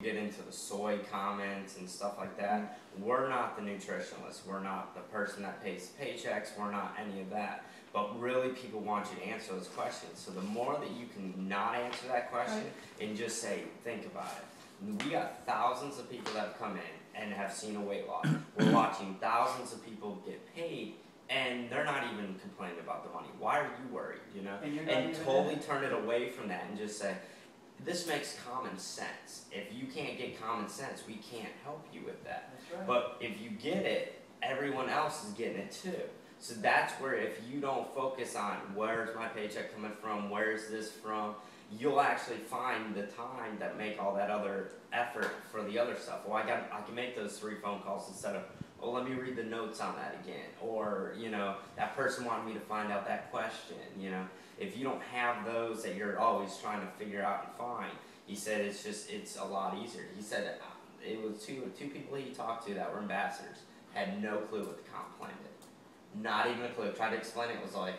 get into the soy comments and stuff like that. We're not the nutritionalists. We're not the person that pays paychecks. We're not any of that. But really, people want you to answer those questions. So the more that you can not answer that question and just say, think about it. We got thousands of people that have come in and have seen a weight loss. We're watching thousands of people get paid, and they're not even complaining about the money. Why are you worried, you know? And totally turn it away from that and just say, this makes common sense. If you can't get common sense, we can't help you with that. That's right. But if you get it, everyone else is getting it too. So that's where if you don't focus on where's my paycheck coming from, where's this from, you'll actually find the time that make all that other effort for the other stuff. Well, I can make those 3 phone calls instead of, oh, let me read the notes on that again. Or, you know, that person wanted me to find out that question, you know. If you don't have those that you're always trying to figure out and find, he said it's a lot easier. He said it was two people he talked to that were ambassadors, had no clue what the comp plan did. Not even a clue. Tried to explain it, was like,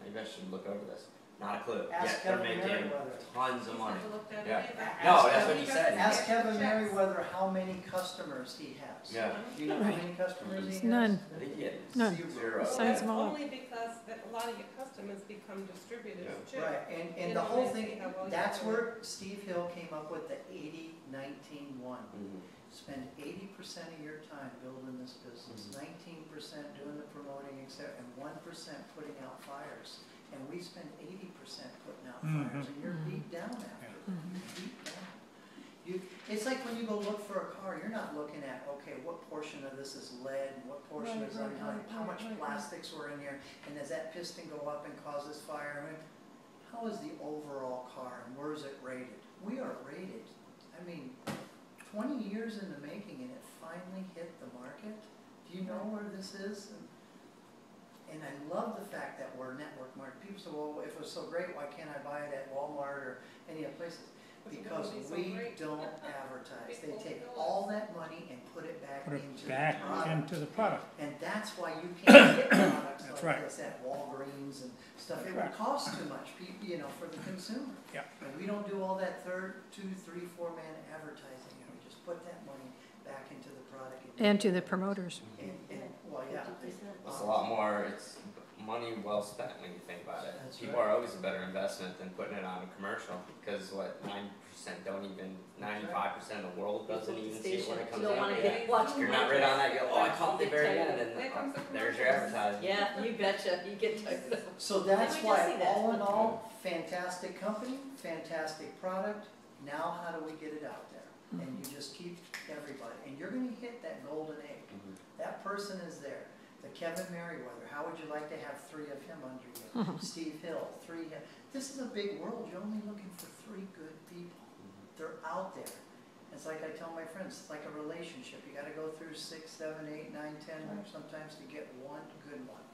maybe I should look over this. Not a clue. Ask Yet they're Kevin making Merriweather. Tons of money. Yeah. No, that's what he said. Ask Kevin Merriweather how many customers he has. Yeah. Do you know how many customers he has? None. I think he had None. 0. Signs them all up. Only because that a lot of your customers become distributors too. Right, and You the know, whole they see thing, how well you that's do it. where Steve Hill came up with the 80-19-1. Spend 80% of your time building this business, 19% doing the promoting, etc., and 1% putting out fires. And we spend 80% putting out fires, and you're beat down after. You're beat down. It's like when you go look for a car, you're not looking at, okay, what portion of this is lead, and what portion is unleaded, how much plastics were in here, and does that piston go up and cause this fire? I mean, how is the overall car, and where is it rated? We are rated. I mean, 20 years in the making, and it finally hit the market. Do you know where this is? And I love the fact that we're network market. People say, well, if it was so great, why can't I buy it at Walmart or any other places? Because we don't advertise. They take all that money and put it back into the product. And that's why you can't get products like this at Walgreens and stuff. It would cost too much, you know, for the consumer. Yeah. And we don't do all that 2, 3, 4-man advertising. And we just put that money back into the product. And to the promoters. Well, yeah. It's a lot more, it's money well spent when you think about it. That's People are always a better investment than putting it on a commercial, because what, 90% don't even, 95% of the world doesn't even see it when it comes You don't want to out. watch You're not right on that, you go, oh, I caught the very end, and there's your advertising. Yeah, you betcha. You get to. So that's we just why, see that. all in all, fantastic company, fantastic product. Now how do we get it out there? And you just keep everybody, and you're going to hit that golden egg. That person is there. The Kevin Merriweather, how would you like to have 3 of him under you? Steve Hill, 3. This is a big world. You're only looking for 3 good people. They're out there. It's like I tell my friends, it's like a relationship. You got to go through 6, 7, 8, 9, 10 sometimes to get one good one.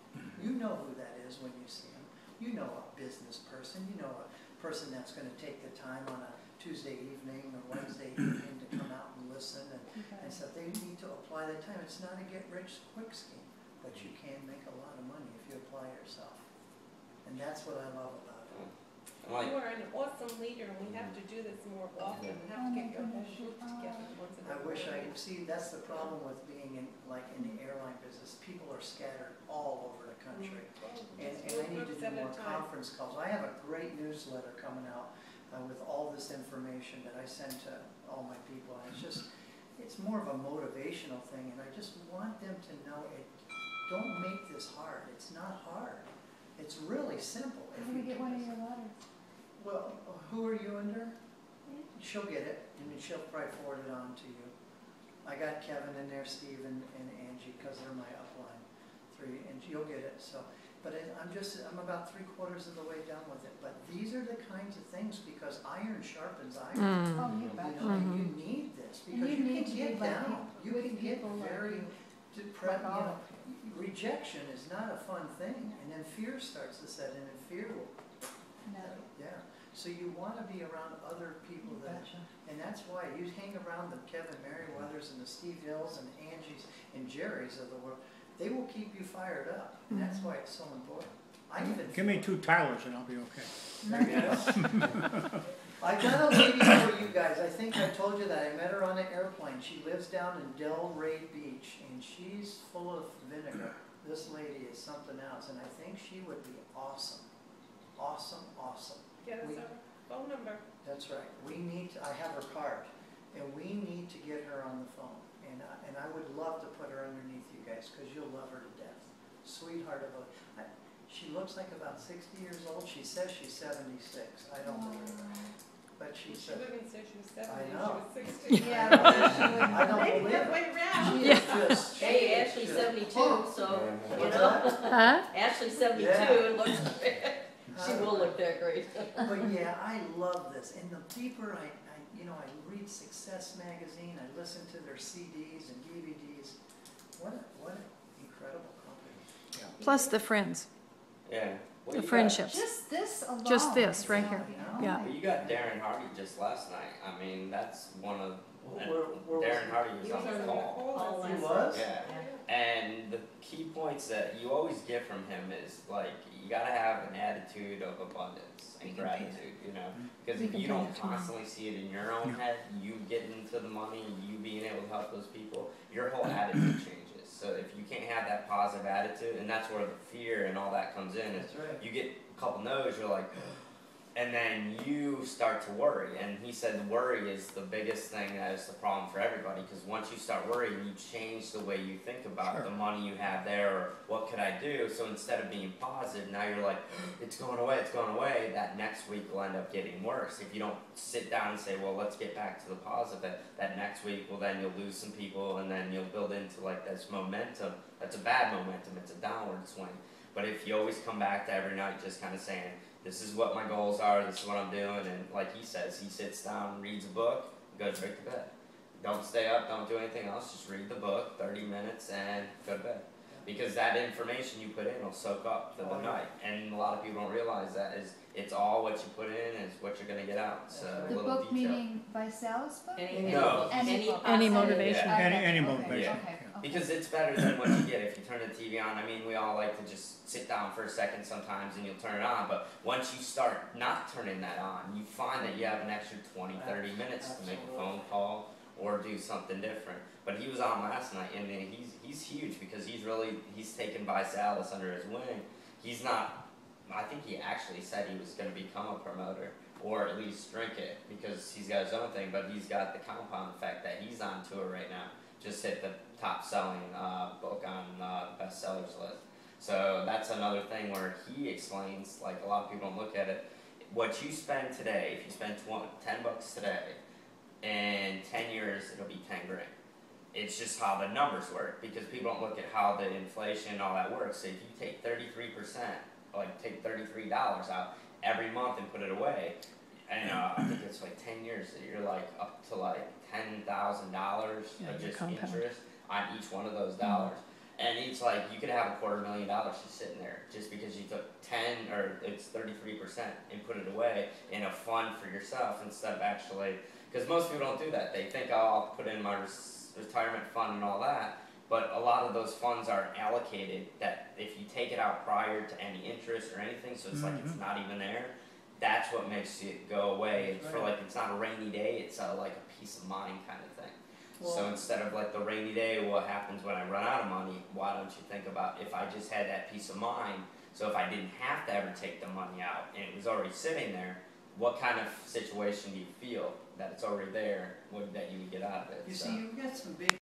You know who that is when you see him. You know a business person. You know a person that's going to take the time on a Tuesday evening or Wednesday evening to come out and listen and stuff. They need to apply that time. It's not a get-rich-quick scheme, but you can make a lot of money if you apply yourself. And that's what I love about it. You are an awesome leader, and we have to do this more often. We have to get your whole group together once in a while. I wish I could see. That's the problem with being in the airline business. People are scattered all over the country, and I need to do more conference calls. I have a great newsletter coming out with all this information that I send to all my people. And it's more of a motivational thing, and I just want them to know it. Don't make this hard. It's not hard. It's really simple. I'm going to get one of your letters. Well, who are you under? She'll get it, and she'll probably forward it on to you. I got Kevin in there, Steve, and Angie, because they're my upline 3, and you'll get it. So, but I'm about 3/4 of the way done with it. But these are the kinds of things, because iron sharpens iron. Oh, you You betcha. know, you need this, because you you need can to get be like down. You can get people like very you. depressed. Like You all know, rejection is not a fun thing, and then fear starts to set in, and fear will. No. Yeah. So you want to be around other people that, Betcha. and that's why you hang around the Kevin Merriweathers and the Steve Hills and Angies and Jerrys of the world. They will keep you fired up, and that's why it's so important. I even Give me 2 Tylers and I'll be okay. There you go. I got a lady for you guys, I think I told you that, I met her on an airplane, she lives down in Delray Beach, and she's full of vinegar. This lady is something else, and I think she would be awesome, awesome, awesome. Get us We- our phone number. That's right, I have her card, and we need to get her on the phone, and I would love to put her underneath you guys, because you'll love her to death. Sweetheart of a, she looks like about 60 years old, she says she's 76, I don't believe her. But she She said, wouldn't say she was 70, I she know. was 60. Yeah, well, she would- I don't Maybe believe that it. way around. She is just. she Hey, is Ashley's just 72, pumped. so, you What's know, that? Huh? Ashley's 72 Yeah. and looks, she will look that great. But yeah, I love this, and the deeper I read Success Magazine, I listen to their CDs and DVDs, what an incredible company. Plus the friends, Yeah. Well, the you got- friendships. Just this alone. Just this is right how, here. you know, Yeah. like- Well, you got Darren Hardy just last night. I mean, that's one of Where was Darren he? Hardy was He on was the on call. All He last was? Yeah. And the key points that you always get from him is like you gotta have an attitude of abundance and gratitude, you know. Because We if can you pay don't that tomorrow. constantly see it in your own head, you getting into the money, you being able to help those people, your whole attitude changes. So if you can't have that positive attitude, and that's where the fear and all that comes in, is That's right. you get a couple no's, you're like, and then you start to worry. And he said worry is the biggest thing that is the problem for everybody, because once you start worrying, you change the way you think about Sure. the money you have there, or what could I do. So instead of being positive, now you're like, it's going away. That next week will end up getting worse. If you don't sit down and say, well, let's get back to the positive, that next week, well, then you'll lose some people, and then you'll build into like this momentum. That's a bad momentum, it's a downward swing. But if you always come back to every night just kind of saying, this is what my goals are, this is what I'm doing, and like he says, he sits down, reads a book, goes right to bed. Don't stay up, don't do anything else, just read the book, 30 minutes, and go to bed. Because that information you put in will soak up for the night, and a lot of people don't realize that is, it's all what you put in is what you're gonna get out, so a The little book detail. meaning Visal's book? No. Any book. Any Okay, motivation. okay, Any okay, motivation, okay, yeah. okay. Because it's better than what you get if you turn the TV on. I mean, we all like to just sit down for a second sometimes and you'll turn it on, but once you start not turning that on, you find that you have an extra 20, 30 minutes to make a phone call or do something different. But he was on last night, and he's huge because he's taken Visalis under his wing. He's not, I think he actually said he was going to become a promoter, or at least drink it, because he's got his own thing, but he's got the compound effect that he's on tour right now. Just hit the top selling book on the bestsellers list. So that's another thing where he explains, like a lot of people don't look at it, what you spend today, if you spend 10 bucks today, in 10 years it'll be 10 grand. It's just how the numbers work, because people don't look at how the inflation and all that works. So if you take 33%, like take $33 out every month and put it away, and I think it's like 10 years, you're like up to like $10,000 Yeah, of your just compound. interest on each one of those dollars. And it's like you could have $250,000 just sitting there just because you took 10 or it's 33% and put it away in a fund for yourself instead of actually, because most people don't do that. They think, oh, I'll put in my retirement fund and all that. But a lot of those funds are allocated that if you take it out prior to any interest or anything, so it's like it's not even there, that's what makes it go away. It's for like, it's not a rainy day, it's like a peace of mind kind of thing. So instead of like the rainy day, what happens when I run out of money, why don't you think about if I just had that peace of mind, so if I didn't have to ever take the money out and it was already sitting there, what kind of situation do you feel that it's already there, that you would get out of it? You So. see, you've got some big